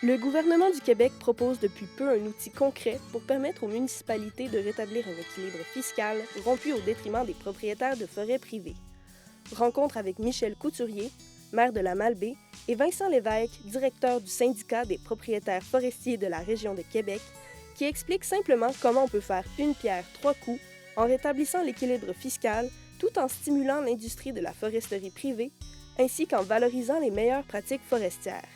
Le gouvernement du Québec propose depuis peu un outil concret pour permettre aux municipalités de rétablir un équilibre fiscal rompu au détriment des propriétaires de forêts privées. Rencontre avec Michel Couturier, maire de la Malbaie, et Vincent Lévesque, directeur du syndicat des propriétaires forestiers de la région de Québec, qui explique simplement comment on peut faire une pierre trois coups en rétablissant l'équilibre fiscal tout en stimulant l'industrie de la foresterie privée ainsi qu'en valorisant les meilleures pratiques forestières.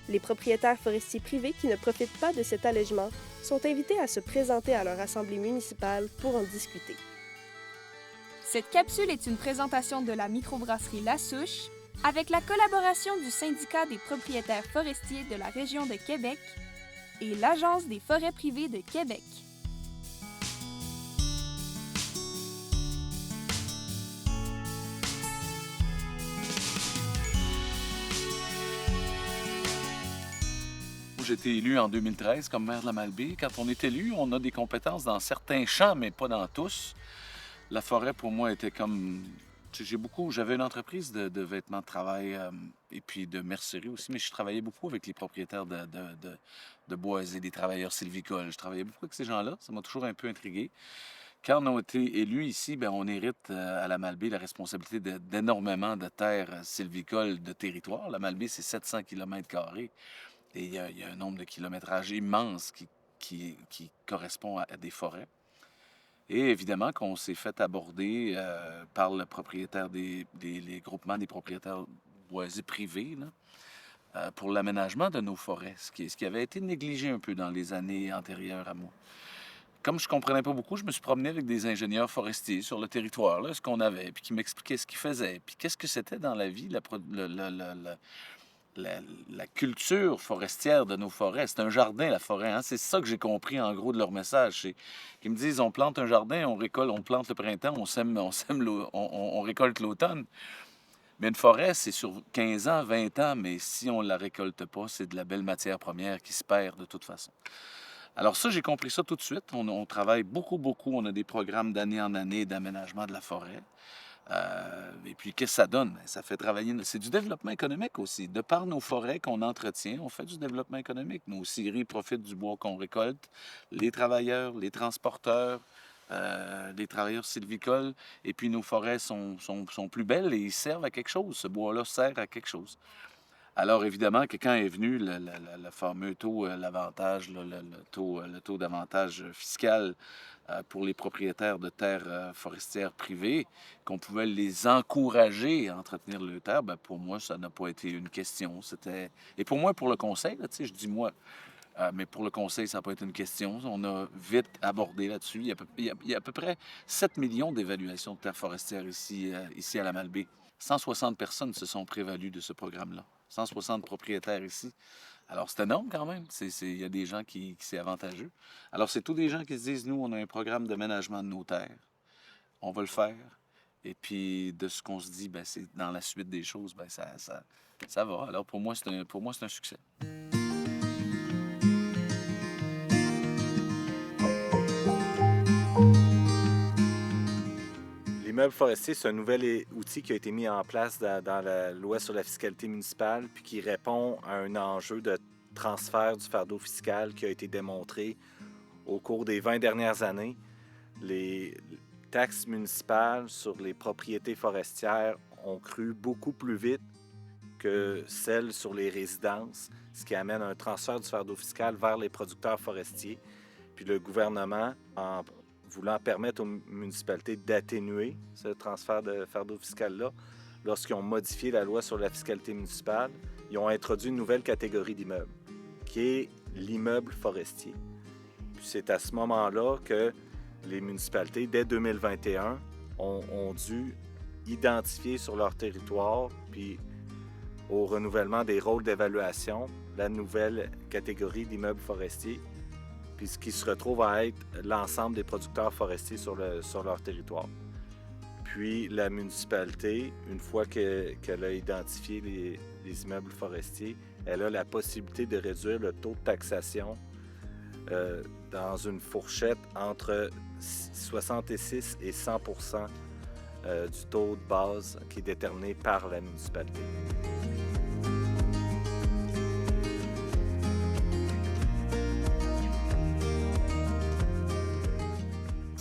Les propriétaires forestiers privés qui ne profitent pas de cet allègement sont invités à se présenter à leur assemblée municipale pour en discuter. Cette capsule est une présentation de la microbrasserie La Souche avec la collaboration du syndicat des propriétaires forestiers de la région de Québec et l'Agence des forêts privées de Québec. J'ai été élu en 2013 comme maire de la Malbaie. Quand on est élu, on a des compétences dans certains champs, mais pas dans tous. La forêt, pour moi, était comme... J'avais une entreprise de vêtements de travail et puis de mercerie aussi, mais je travaillais beaucoup avec les propriétaires de boisés, des travailleurs sylvicoles. Je travaillais beaucoup avec ces gens-là. Ça m'a toujours un peu intrigué. Quand on a été élus ici, bien, on hérite à la Malbaie la responsabilité d'énormément de terres sylvicoles de territoire. La Malbaie, c'est 700 km². Et il y a un nombre de kilométrages immense qui correspond à des forêts. Et évidemment qu'on s'est fait aborder par le propriétaire les groupements des propriétaires boisés privés là, pour l'aménagement de nos forêts, ce qui avait été négligé un peu dans les années antérieures à moi. Comme je ne comprenais pas beaucoup, je me suis promené avec des ingénieurs forestiers sur le territoire, là, ce qu'on avait, puis qui m'expliquaient ce qu'ils faisaient, puis qu'est-ce que c'était dans la vie, la culture forestière de nos forêts. C'est un jardin, la forêt. Hein? C'est ça que j'ai compris, en gros, de leur message. Ils me disent, on plante un jardin, on récolte, on plante le printemps, on récolte l'automne. Mais une forêt, c'est sur 15 ans, 20 ans, mais si on ne la récolte pas, c'est de la belle matière première qui se perd de toute façon. Alors ça, j'ai compris ça tout de suite. On travaille beaucoup. On a des programmes d'année en année d'aménagement de la forêt. Et puis, qu'est-ce que ça donne? Ça fait travailler... C'est du développement économique aussi. De par nos forêts qu'on entretient, on fait du développement économique. Nos scieries profitent du bois qu'on récolte. Les travailleurs, les transporteurs, les travailleurs sylvicoles. Et puis, nos forêts sont plus belles et ils servent à quelque chose. Ce bois-là sert à quelque chose. Alors, évidemment, que quand est venu le fameux taux, l'avantage, le taux d'avantage fiscal pour les propriétaires de terres forestières privées, qu'on pouvait les encourager à entretenir leurs terres, bien, pour moi, ça n'a pas été une question. Et pour moi, pour le conseil, là, je dis moi, mais pour le conseil, ça n'a pas été une question. On a vite abordé là-dessus. Il y a à peu près 7 millions d'évaluations de terres forestières ici à la Malbaie. 160 personnes se sont prévalues de ce programme-là. 160 propriétaires ici. Alors, c'est énorme quand même. Il y a des gens qui c'est avantageux. Alors, c'est tous des gens qui se disent, nous, on a un programme d'aménagement de nos terres. On va le faire. Et puis, de ce qu'on se dit, ben, c'est dans la suite des choses, ben, ça va. Alors, pour moi, c'est un succès. L'immeuble forestier, c'est un nouvel outil qui a été mis en place dans la loi sur la fiscalité municipale, puis qui répond à un enjeu de transfert du fardeau fiscal qui a été démontré au cours des 20 dernières années. Les taxes municipales sur les propriétés forestières ont cru beaucoup plus vite que celles sur les résidences, ce qui amène un transfert du fardeau fiscal vers les producteurs forestiers. Puis le gouvernement, en voulant permettre aux municipalités d'atténuer ce transfert de fardeau fiscal-là, lorsqu'ils ont modifié la loi sur la fiscalité municipale, ils ont introduit une nouvelle catégorie d'immeubles, qui est l'immeuble forestier. Puis c'est à ce moment-là que les municipalités, dès 2021, ont dû identifier sur leur territoire, puis au renouvellement des rôles d'évaluation, la nouvelle catégorie d'immeubles forestiers, puis ce qui se retrouve à être l'ensemble des producteurs forestiers sur leur territoire. Puis la municipalité, une fois qu'elle a identifié les immeubles forestiers, elle a la possibilité de réduire le taux de taxation dans une fourchette entre 66 et 100 % du taux de base qui est déterminé par la municipalité.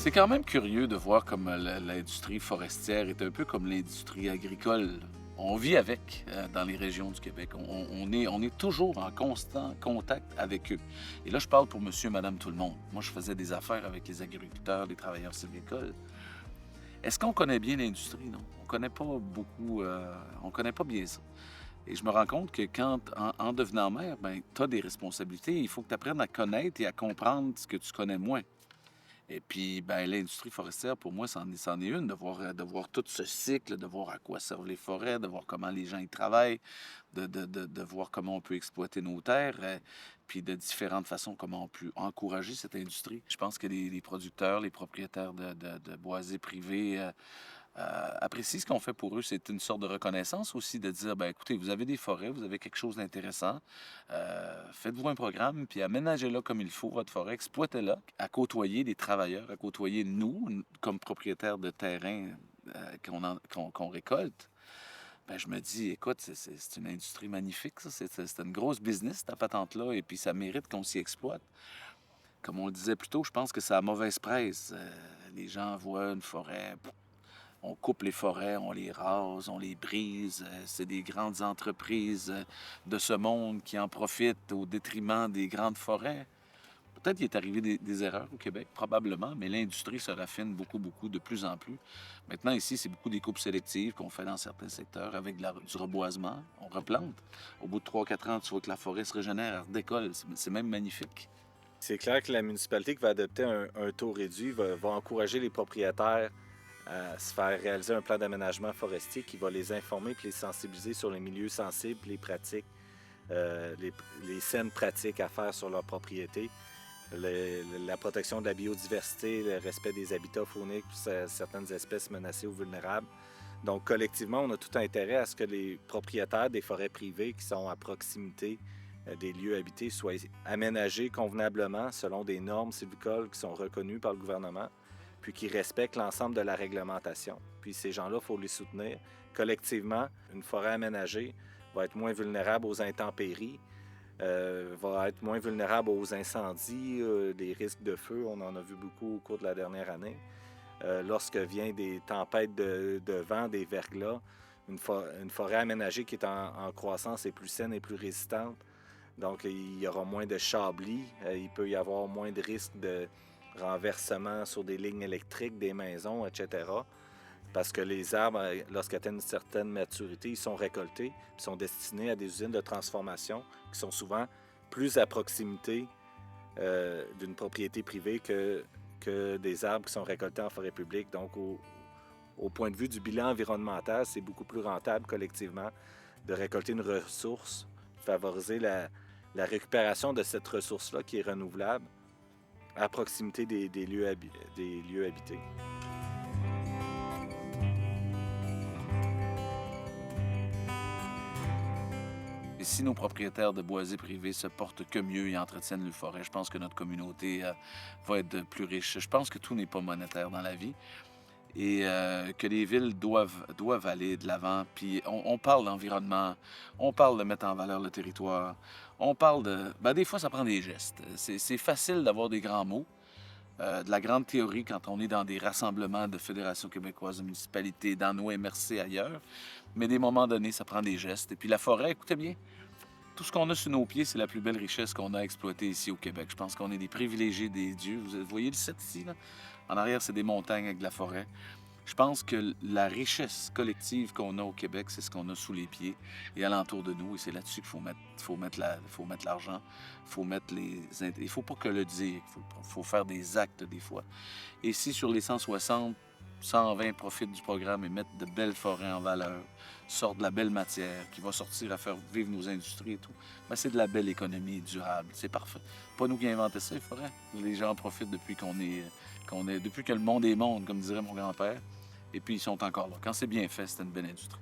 C'est quand même curieux de voir comme l'industrie forestière est un peu comme l'industrie agricole. On vit avec dans les régions du Québec. On est toujours en constant contact avec eux. Et là, je parle pour monsieur, madame, tout le monde. Moi, je faisais des affaires avec les agriculteurs, les travailleurs sylvicoles. Est-ce qu'on connaît bien l'industrie? Non. On connaît pas beaucoup, on connaît pas bien ça. Et je me rends compte que en devenant maire, ben, tu as des responsabilités. Il faut que tu apprennes à connaître et à comprendre ce que tu connais moins. Et puis, ben, l'industrie forestière, pour moi, c'en est une, de voir tout ce cycle, de voir à quoi servent les forêts, de voir comment les gens y travaillent, de voir comment on peut exploiter nos terres, puis de différentes façons, comment on peut encourager cette industrie. Je pense que les producteurs, les propriétaires de boisés privés apprécient ce qu'on fait pour eux. C'est une sorte de reconnaissance aussi de dire, ben écoutez, vous avez des forêts, vous avez quelque chose d'intéressant, faites-vous un programme, puis aménagez-la comme il faut, votre forêt, exploitez-la, à côtoyer des travailleurs, à côtoyer nous, comme propriétaires de terrain qu'on récolte. Ben, je me dis, écoute, c'est une industrie magnifique, ça. C'est une grosse business, ta patente-là, et puis ça mérite qu'on s'y exploite. Comme on le disait plus tôt, je pense que c'est à mauvaise presse. Les gens voient une forêt, on coupe les forêts, on les rase, on les brise. C'est des grandes entreprises de ce monde qui en profitent au détriment des grandes forêts. Peut-être qu'il est arrivé des erreurs au Québec, probablement, mais l'industrie se raffine beaucoup, beaucoup, de plus en plus. Maintenant, ici, c'est beaucoup des coupes sélectives qu'on fait dans certains secteurs avec du reboisement. On replante. Au bout de 3-4 ans, tu vois que la forêt se régénère, elle redécolle. C'est même magnifique. C'est clair que la municipalité qui va adopter un taux réduit va encourager les propriétaires à se faire réaliser un plan d'aménagement forestier qui va les informer et les sensibiliser sur les milieux sensibles, les pratiques, les saines pratiques à faire sur leur propriété, la protection de la biodiversité, le respect des habitats fauniques, certaines espèces menacées ou vulnérables. Donc, collectivement, on a tout intérêt à ce que les propriétaires des forêts privées qui sont à proximité des lieux habités soient aménagés convenablement selon des normes sylvicoles qui sont reconnues par le gouvernement, puis qui respectent l'ensemble de la réglementation. Puis ces gens-là, il faut les soutenir. Collectivement, une forêt aménagée va être moins vulnérable aux intempéries, va être moins vulnérable aux incendies, des risques de feu. On en a vu beaucoup au cours de la dernière année. Lorsque vient des tempêtes de vent, des verglas, une forêt aménagée qui est en croissance est plus saine et plus résistante. Donc, il y aura moins de chablis. Il peut y avoir moins de risques de renversement sur des lignes électriques, des maisons, etc. Parce que les arbres, lorsqu'ils atteignent une certaine maturité, ils sont récoltés, ils sont destinés à des usines de transformation qui sont souvent plus à proximité d'une propriété privée que des arbres qui sont récoltés en forêt publique. Donc, au point de vue du bilan environnemental, c'est beaucoup plus rentable collectivement de récolter une ressource, favoriser la récupération de cette ressource-là qui est renouvelable à proximité des lieux habités. Et si nos propriétaires de boisés privés se portent que mieux et entretiennent les forêts, je pense que notre communauté va être plus riche. Je pense que tout n'est pas monétaire dans la vie et que les villes doivent aller de l'avant. Puis on parle d'environnement, on parle de mettre en valeur le territoire, on parle de... Ben, des fois, ça prend des gestes. C'est facile d'avoir des grands mots, de la grande théorie quand on est dans des rassemblements de fédérations québécoises, de municipalités, dans nos MRC ailleurs. Mais des moments donnés, ça prend des gestes. Et puis la forêt, écoutez bien, tout ce qu'on a sous nos pieds, c'est la plus belle richesse qu'on a exploitée ici au Québec. Je pense qu'on est des privilégiés des dieux. Vous voyez le site ici, là? En arrière, c'est des montagnes avec de la forêt. Je pense que la richesse collective qu'on a au Québec, c'est ce qu'on a sous les pieds et alentour de nous. Et c'est là-dessus qu'il faut mettre l'argent, il faut pas que le dire, il faut faire des actes des fois. Et si sur les 160, 120 profitent du programme et mettent de belles forêts en valeur, sortent de la belle matière qui va sortir à faire vivre nos industries et tout, ben c'est de la belle économie durable. C'est parfait. Pas nous qui avons inventé ça, les forêts. Les gens en profitent depuis depuis que le monde est monde, comme dirait mon grand-père. Et puis, ils sont encore là. Quand c'est bien fait, c'est une belle industrie.